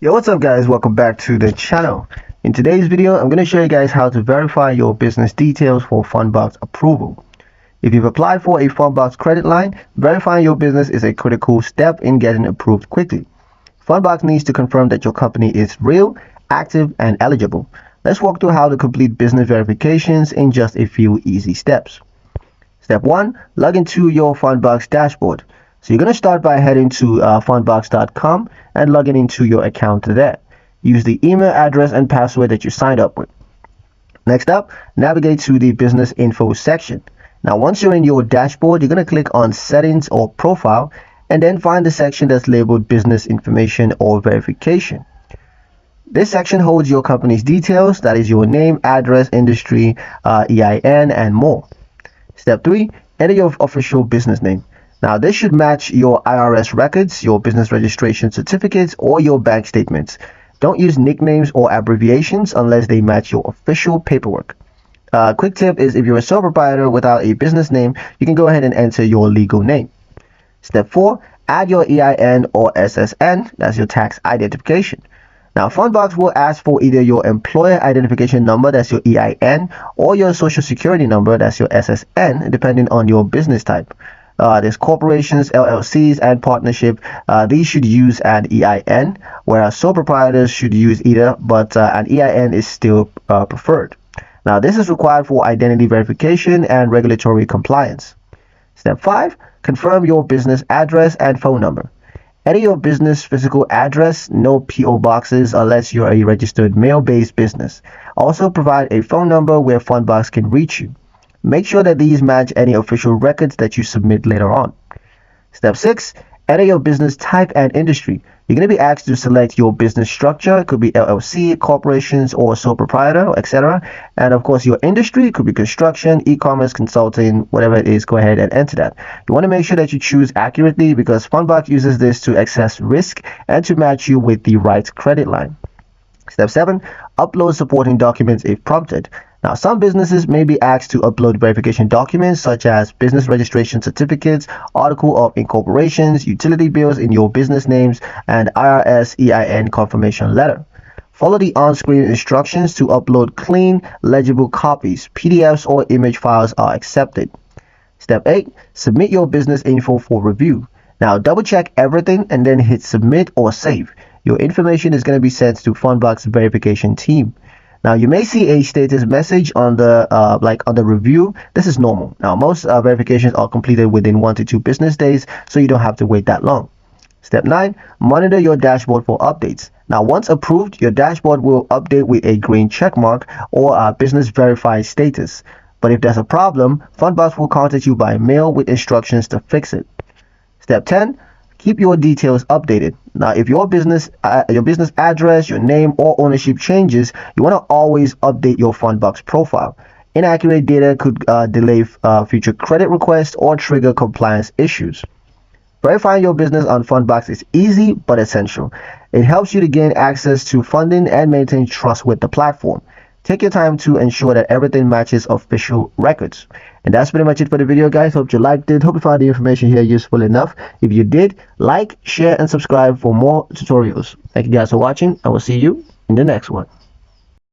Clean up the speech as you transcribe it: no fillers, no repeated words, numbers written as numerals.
Yo, what's up guys? Welcome back to the channel. In today's video, I'm going to show you guys how to verify your business details for FUNDBOX approval. If you've applied for a FUNDBOX credit line, verifying your business is a critical step in getting approved quickly. FUNDBOX needs to confirm that your company is real, active, and eligible. Let's walk through how to complete business verifications in just a few easy steps. Step 1. Log into your FUNDBOX dashboard. So you're going to start by heading to fundbox.com and logging into your account there. Use the email address and password that you signed up with. Next up, navigate to the business info section. Now once you're in your dashboard, you're going to click on settings or profile and then find the section that's labeled business information or verification. This section holds your company's details, that is your name, address, industry, EIN, and more. Step 3, enter your official business name. Now this should match your IRS records, your business registration certificates, or your bank statements. Don't use nicknames or abbreviations unless they match your official paperwork. Quick tip is if you're a sole proprietor without a business name, you can go ahead and enter your legal name. Step 4, add your EIN or SSN, that's your tax identification. Now FUNDBOX will ask for either your employer identification number, that's your EIN, or your social security number, that's your SSN, depending on your business type. There's corporations, LLCs, and partnership. These should use an EIN, whereas sole proprietors should use either, but an EIN is still preferred. Now, this is required for identity verification and regulatory compliance. Step 5, confirm your business address and phone number. Enter your business physical address, no PO boxes unless you're a registered mail-based business. Also provide a phone number where FUNDBOX can reach you. Make sure that these match any official records that you submit later on. Step 6, enter your business type and industry. You're going to be asked to select your business structure. It could be LLC, corporations, or sole proprietor, etc. And of course, your industry could be construction, e-commerce, consulting, whatever it is, go ahead and enter that. You want to make sure that you choose accurately because FUNDBOX uses this to assess risk and to match you with the right credit line. Step 7, upload supporting documents if prompted. Now, some businesses may be asked to upload verification documents such as business registration certificates, article of incorporations, utility bills in your business names, and IRS EIN confirmation letter. Follow the on-screen instructions to upload clean, legible copies. PDFs or image files are accepted. Step 8, submit your business info for review. Now, double check everything and then hit submit or save. Your information is going to be sent to FUNDBOX verification team. Now you may see a status message on the review. This is normal. Now most verifications are completed within 1 to 2 business days, so you don't have to wait that long. Step 9, monitor your dashboard for updates. Now once approved, your dashboard will update with a green check mark or business verified status. But if there's a problem, FUNDBOX will contact you by mail with instructions to fix it. Step 10, keep your details updated. Now, if your business address, your name, or ownership changes, you want to always update your FUNDBOX profile. Inaccurate data could delay future credit requests or trigger compliance issues. Verifying your business on FUNDBOX is easy but essential. It helps you to gain access to funding and maintain trust with the platform. Take your time to ensure that everything matches official records. And that's pretty much it for the video, guys. Hope you liked it. Hope you found the information here useful enough. If you did, like, share, and subscribe for more tutorials. Thank you guys for watching. I will see you in the next one.